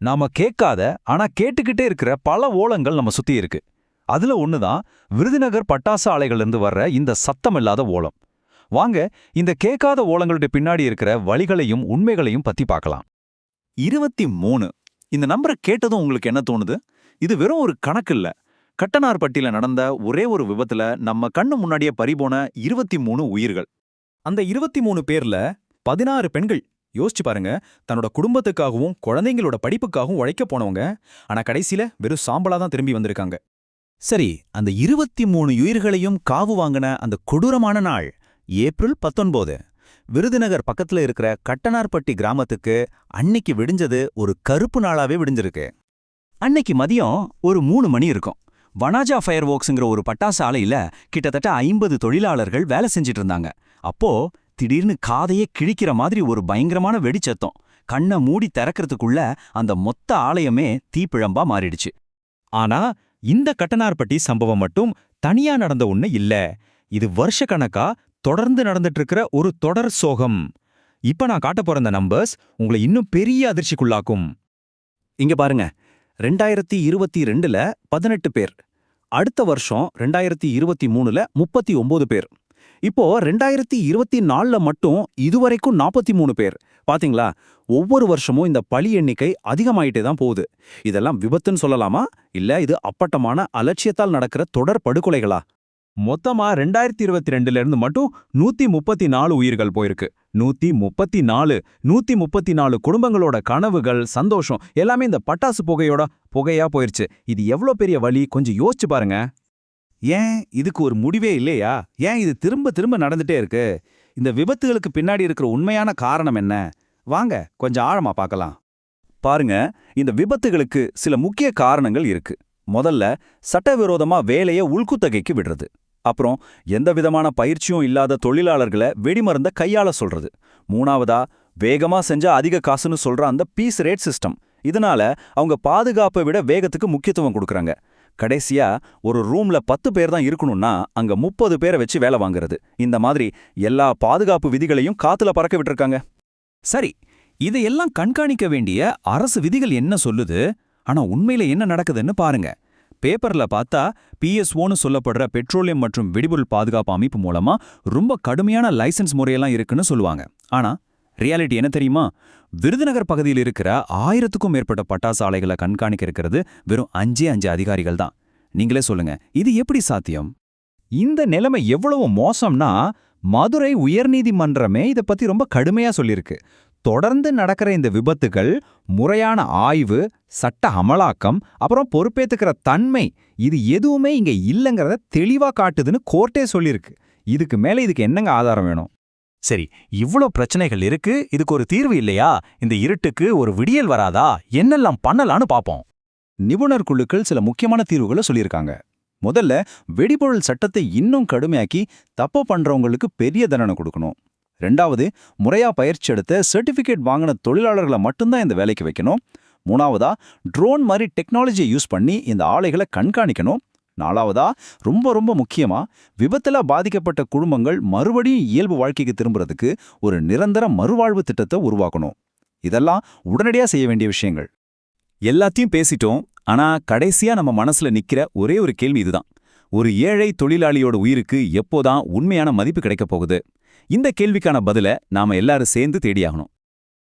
நாம கேட்காத ஆனா கேட்டுக்கிட்டே இருக்கிற பல ஓலங்கள் நம்ம சுத்தி இருக்கு. அதுல ஒண்ணுதான் விருதுநகர் பட்டாசு ஆலைகள்ல இருந்து வர்ற இந்த சத்தமில்லாத ஓலம். வாங்க, இந்த கேட்காத ஓலங்களுடைய பின்னாடி இருக்கிற வழிகளையும் உண்மைகளையும் பத்தி பார்க்கலாம். 23. இந்த நம்பரை கேட்டதும் உங்களுக்கு என்ன தோணுது? இது வெறும் ஒரு கணக்கு இல்ல. கட்டனார்பட்டியில நடந்த ஒரே ஒரு விபத்துல நம்ம கண்ணு முன்னாடியே பறிபோன 23 உயிர்கள். அந்த 23 பேர்ல 16 பெண்கள். யோசிச்சு பாருங்க, தன்னோட குடும்பத்துக்காகவும் குழந்தைங்களோட படிப்புக்காகவும் உழைக்க போனவங்க. ஆனா கடைசியில வெறும் சாம்பலா தான் திரும்பி வந்திருக்காங்க. சரி, அந்த 23 உயிர்களையும் காவு வாங்கின அந்த கொடூரமான நாள் ஏப்ரல் 19. விருதுநகர் பக்கத்துல இருக்கிற கட்டனார்பட்டி கிராமத்துக்கு அன்னைக்கு விடிஞ்சது ஒரு கருப்பு நாளாவே விடிஞ்சிருக்கு. அன்னைக்கு மதியம் ஒரு 3 மணி இருக்கும். வனாஜா ஃபயர் ஒர்க்ஸுங்கிற ஒரு பட்டாசு ஆலையில கிட்டத்தட்ட 50 தொழிலாளர்கள் வேலை செஞ்சிட்டு இருந்தாங்க. அப்போ திடீர்னு காதையே கிழிக்கிற மாதிரி ஒரு பயங்கரமான வெடிச்சத்தம். கண்ணை மூடி திறக்கிறதுக்குள்ள அந்த மொத்த ஆலயமே தீப்பிழம்பா மாறிடுச்சு. ஆனா இந்த கட்டனார்பட்டி சம்பவம் மட்டும் தனியா நடந்த ஒண்ணு இல்ல. இது வருஷக்கணக்கா தொடர்ந்து நடந்துட்டு இருக்கிற ஒரு தொடர் சோகம். இப்ப நான் காட்ட போற இந்த நம்பர்ஸ் உங்களை இன்னும் பெரிய அதிர்ச்சிக்குள்ளாக்கும். இங்க பாருங்க, 2022ல 18 பேர், அடுத்த வருஷம் 2023ல 39 பேர், இப்போ 2024ல மட்டும் இதுவரைக்கும் 43 பேர். பாத்தீங்களா, ஒவ்வொரு வருஷமும் இந்த பலி எண்ணிக்கை அதிகமாயிட்டே தான் போகுது. இதெல்லாம் விபத்துன்னு சொல்லலாமா, இல்ல இது அப்பட்டமான அலட்சியத்தால் நடக்கிற தொடர் படுகொலைகளா? மொத்தமா 2022ல இருந்து மட்டும் 134 உயிர்கள் போயிருக்கு. 134 குடும்பங்களோட கனவுகள், சந்தோஷம் எல்லாமே இந்த பட்டாசு புகையா போயிருச்சு. இது எவ்வளோ பெரிய வலி, கொஞ்சம் யோசிச்சு பாருங்க. ஏன் இதுக்கு ஒரு முடிவே இல்லையா? ஏன் இது திரும்ப திரும்ப நடந்துட்டே இருக்கு? இந்த விபத்துகளுக்கு பின்னாடி இருக்கிற உண்மையான காரணம் என்ன? வாங்க கொஞ்சம் ஆழமா பார்க்கலாம். பாருங்க, இந்த விபத்துகளுக்கு சில முக்கிய காரணங்கள் இருக்கு. முதல்ல, சட்டவிரோதமா வேலையை உள்குத்தகைக்கு விடுறது. அப்புறம், எந்த விதமான பயிற்சியும் இல்லாத தொழிலாளர்களை வெடிமருந்த கையாள சொல்றது. மூணாவதா, வேகமா செஞ்சா அதிக காசுன்னு சொல்ற அந்த பீஸ் ரேட் சிஸ்டம். இதனால அவங்க பாதுகாப்பை விட வேகத்துக்கு முக்கியத்துவம் கொடுக்கறாங்க. கடைசியா, ஒரு ரூம்ல 10 பேர் தான் இருக்கணும்னா அங்க 30 பேரை வச்சு வேலை வாங்குறது. இந்த மாதிரி எல்லா பாதுகாப்பு விதிகளையும் காத்துல பறக்க விட்டுருக்காங்க. சரி, இதையெல்லாம் கண்காணிக்க வேண்டிய அரசு விதிகள் என்ன சொல்லுது? ஆனா உண்மையில என்ன நடக்குதுன்னு பாருங்க. பேப்பர்ல பார்த்தா PSOன்னு சொல்லப்படுற பெட்ரோலியம் மற்றும் வெடிபொருள் பாதுகாப்பு அமைப்பு மூலமா ரொம்ப கடுமையான லைசன்ஸ் முறையெல்லாம் இருக்குன்னு சொல்லுவாங்க. ஆனா ரியாலிட்டி என்ன தெரியுமா? விருதுநகர் பகுதியில் இருக்கிற 1000க்கும் மேற்பட்ட பட்டாசு ஆலைகளை கண்காணிக்க இருக்கிறது வெறும் 5 அதிகாரிகள் தான். நீங்களே சொல்லுங்க, இது எப்படி சாத்தியம்? இந்த நிலைமை எவ்வளவு மோசம்னா, மதுரை உயர்நீதிமன்றமே இதை பத்தி ரொம்ப கடுமையா சொல்லியிருக்கு. தொடர்ந்து நடக்கிற இந்த விபத்துகள் முறையான ஆய்வு, சட்ட அமலாக்கம், அப்புறம் பொறுப்பேத்துக்கிற தன்மை, இது எதுவுமே இங்க இல்லைங்கிறத தெளிவா காட்டுதுன்னு கோர்ட்டே சொல்லியிருக்கு. இதுக்கு மேல இதுக்கு என்னங்க ஆதாரம் வேணும்? சரி, இவ்ளோ பிரச்சனைகள் இருக்கு, இதுக்கு ஒரு தீர்வு இல்லையா? இந்த இருட்டுக்கு ஒரு விடியல் வராதா? என்னெல்லாம் பண்ணலான்னு பாப்போம். நிபுணர் குழுக்கள் சில முக்கியமான தீர்வுகளை சொல்லியிருக்காங்க. முதல்ல, வெடிபொருள் சட்டத்தை இன்னும் கடுமையாக்கி தப்பு பண்றவங்களுக்கு பெரிய தண்டனை கொடுக்கணும். ரெண்டாவது, முறையா பயிற்சி எடுத்த சர்டிபிகேட் வாங்கின தொழிலாளர்களை மட்டும்தான் இந்த வேலைக்கு வைக்கணும். மூணாவதா, ட்ரோன் மாதிரி டெக்னாலஜியை யூஸ் பண்ணி இந்த ஆலைகளை கண்காணிக்கணும். நாலாவதா, ரொம்ப ரொம்ப முக்கியமா, விபத்துல பாதிக்கப்பட்ட குடும்பங்கள் மறுபடியும் இயல்பு வாழ்க்கைக்கு திரும்புறதுக்கு ஒரு நிரந்தர மறுவாழ்வு திட்டத்தை உருவாக்கணும். இதெல்லாம் உடனடியா செய்ய வேண்டிய விஷயங்கள். எல்லாத்தையும் பேசிட்டோம். ஆனா கடைசியா நம்ம மனசுல நிக்கிற ஒரே ஒரு கேள்வி இதுதான். ஒரு ஏழை தொழிலாளியோட உயிருக்கு எப்போதான் உண்மையான மதிப்பு கிடைக்கப் போகுது? இந்த கேள்விக்கான பதில நாம எல்லாரும் சேர்ந்து தேடியாகணும்.